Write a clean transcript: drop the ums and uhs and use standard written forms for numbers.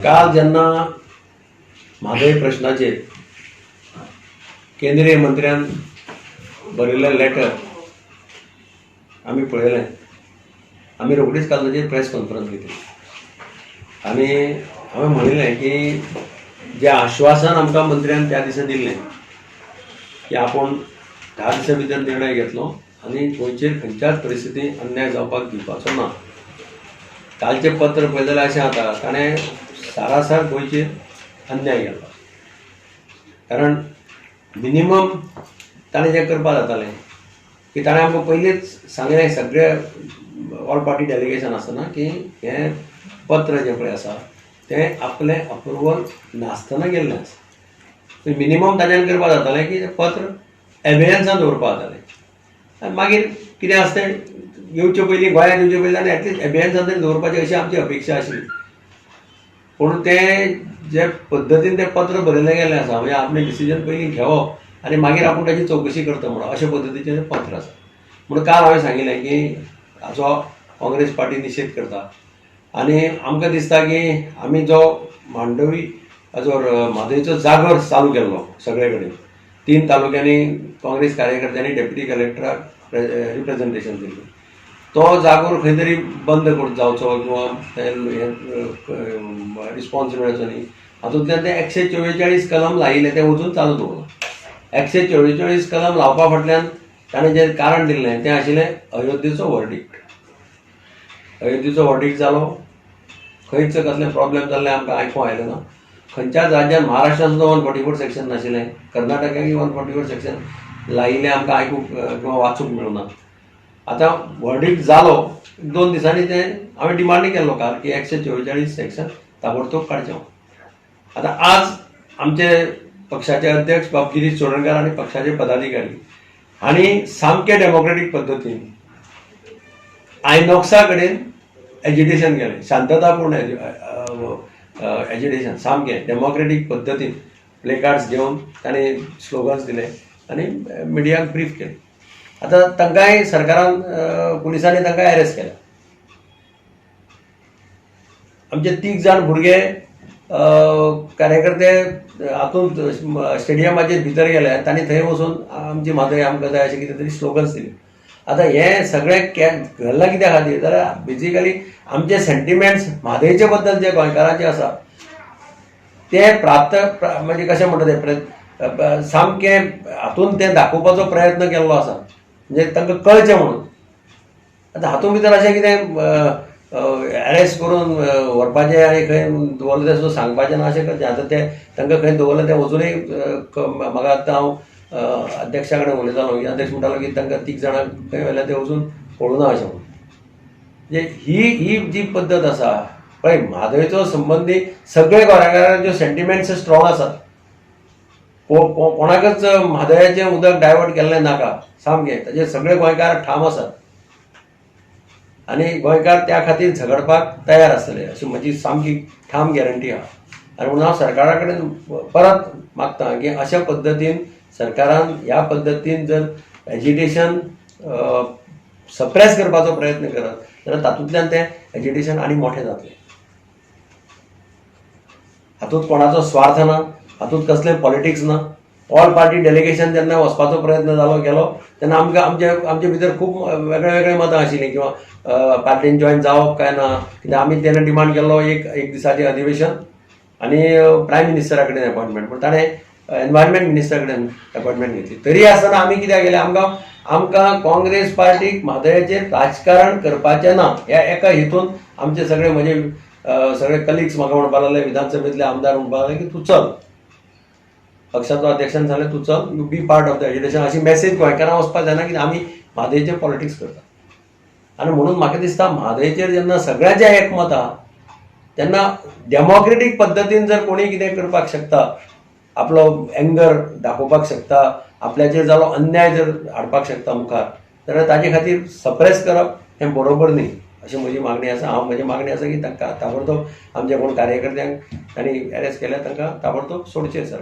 काल जेन्ना म्हादय प्रश्नाचेर केंद्रीय मंत्र्यान बरयल्लें लेटर आमी पळयलें. आमी रोखडीच काल ताचेर प्रेस कॉन्फरन्स घेतली आनी हांवें म्हणिल्लें की जें आश्वासन आमकां मंत्र्यान त्या दिसा दिल्लें की आपूण 10 दिसां भितर निर्णय घेतलो आनी गोंयचेर खंयच्याच परिस्थितींत अन्याय जावपाक दिवपाचो ना. कालचें पत्र पळयलें जाल्यार अशें जाता ताणें सारासार गोंयचेर अन्याय केलो. कारण मिनिमम ताणें जें करपा जातालें की ताणें आमकां पयलींच सांगलें सगळे ऑल पार्टी डेलिगेशन आसतना की हें पत्र जें पळय आसा तें आपलें अप्रुवल नासतना गेल्लें आसा. मिनिमम ताणें करपा जातालें की तें पत्र एबियन्सान दवरपा जातालें आनी मागीर कितें आसा तें येवचे पयलीं गोंयांत येवचे पयलीं आनी एटलीस्ट एबियन्सान तरी दवरपाचें अशी आमची अपेक्षा आशिल्ली. पूण तें जे पद्दतीन तें पत्र बरयल्लें गेल्लें आसा म्हणजे आपलें डिसिजन पयलीं घेवप आनी मागीर आपूण ताची चवकशी करता म्हणून अशे पद्दतीचें तें पत्र आसा. म्हणून काल हांवें सांगिल्लें की हाचो काँग्रेस पार्टी निशेध करता आनी आमकां दिसता की आमी जो मांडवी हाचो म्हादयचो जागर चालू केल्लो सगळे कडेन 3 तालुक्यांनी काँग्रेस कार्यकर्त्यांनी डेप्युटी कलेक्टराक रिप्रेझेंटेशन दिल्लें. तो जागोर खंय तरी बंद करून जावचो किंवा रिस्पॉन्स मेळचो न्ही हातूंतल्यान ते 144 कलम लायिल्ले ते वचून चालू दवरलो. 144 कलम लावपा फाटल्यान ताणें जें कारण दिल्लें तें आशिल्लें अयोध्येचो वर्डिक्ट. अयोध्येचो वर्डिक्ट जालो खंयच कसलें प्रॉब्लेम जाल्लें आमकां आयकूंक आयलें ना. खंयच्याच राज्यान महाराष्ट्रान सुद्दां 144 सेक्शन नाशिल्लें, कर्नाटकाकय 144 सेक्शन लायिल्लें आमकां आयकूंक किंवा वाचूंक मेळूं ना. आतां वर्डिक्ट जालो 2 दिसांनी तें हांवें डिमांडूय केल्लो काल की 144 सेक्शन ताबडतोब काडचें. आतां आज आमचे पक्षाचे अध्यक्ष बाब गिरीश चोडणकर आनी पक्षाचे पदाधिकारी हांणी सामके डेमोक्रेटीक पद्दतीन आयनॉक्सा कडेन एजिटेशन केलें, शांततापूर्ण एजिटेशन सामकें डेमोक्रेटीक पद्दतीन प्लेकार्ड्स घेवन तांणी स्लोगन्स दिले आनी मिडियाक ब्रीफ केलें. आतां तांकांय सरकारान पुलिसांनी तांकां अरेस्ट केल्या. आमचे 3 जाण भुरगे कार्यकर्ते हातूंत स्टेडियमाचेर भितर गेले आनी तांणी थंय वचून आमची म्हादय आमकां जाय अशें कितें तरी स्लोगन्स दिले. आतां हें सगळें घडलां कित्या खातीर जाल्यार बेजिकली आमचे सेंटिमेंट्स म्हादयचे बद्दल जे गोंयकारांचे आसा ते म्हणजे कशें म्हणटा ते सामकें हातूंत तें दाखोवपाचो प्रयत्न केल्लो आसा म्हणजे तांकां कळचें म्हणून. आतां हातूंत भितर अशें कितें अरेस्ट करून व्हरपाचें आनी खंय दवरलें तें सुद्दां सांगपाचें ना अशें करचें. आतां तें तांकां खंय दवरलें तें वचूनय म्हाका आतां हांव अध्यक्षा कडेन उलयतालो की अध्यक्ष म्हणटालो की तांकां 3 जाणांक खंय व्हेल्यार तें वचून पळोवना अशें म्हणून. म्हणजे ही जी पद्दत आसा पळय म्हादयचो संबंदी सगळे गोंयकारांच्यो सेंटिमेंट्स स्ट्रॉंग आसात. कोणाकच म्हादयाचें उदक डायवर्ट केल्लें नाका सामकें ताजेर सगळे गोंयकार ठाम आसात आनी गोंयकार त्या खातीर झगडपाक तयार आसतले अशी म्हजी सामकी ठाम गॅरंटी आहा. आनी म्हणून हांव सरकारा कडेन परत मागतां की अशा पद्दतीन सरकारान ह्या पद्दतीन जर एजिटेशन सप्रेस करपाचो प्रयत्न करत जाल्यार तातूंतल्यान तें एजिटेशन आनी मोठें जातलें. हातूंत कोणाचो स्वार्थ ना, हातूंत कसलें पॉलिटिक्स ना. ऑल पार्टी डेलिगेशन जेन्ना वचपाचो प्रयत्न केलो तेन्ना आमकां आमचे भितर खूब वेगळे मतां आशिल्लीं किंवा पार्टीन जॉयन जावप काय ना. कित्याक आमी तेन्ना डिमांड केल्लो एक दिसाचें अधिवेशन आनी प्रायम मिनिस्टरा कडेन अपॉयंटमेंट. पूण ताणें एनवायरमेंट मिनिस्टरा कडेन अपॉयंटमेंट घेतली. तरी आसतना आमी कित्याक गेले आमकां काँग्रेस पार्टीक म्हादयाचेर राजकारण करपाचें ना ह्या एका हितून आमचे सगळे म्हजे सगळे कलिग्स म्हाका म्हणपाक लागले, विधानसभेंतले आमदार म्हणपाक लागले की तूं चल पक्षाचो अध्यक्षान सांगलें तूं चल you be part of the agitation अशी मेसेज गोंयकारांक वचपाक जायना की आमी म्हादयचेर पॉलिटिक्स करता. आनी म्हणून म्हाका दिसता म्हादयचेर जेन्ना सगळ्यांचें एकमत आहा तेन्ना डेमोक्रेटीक पद्दतीन जर कोणी कितें करपाक शकता, आपलो एंगर दाखोवपाक शकता, आपल्याचेर जालो अन्याय जर हाडपाक शकता मुखार जाल्यार ताचे खातीर सप्रेस करप हें बरोबर न्ही अशी म्हजी मागणी आसा. म्हजी मागणी आसा की तांकां ताबडतोब आमचे कोण कार्यकर्त्यांक तांणी अरेस्ट केल्या तांकां ताबडतोब सोडचें सर.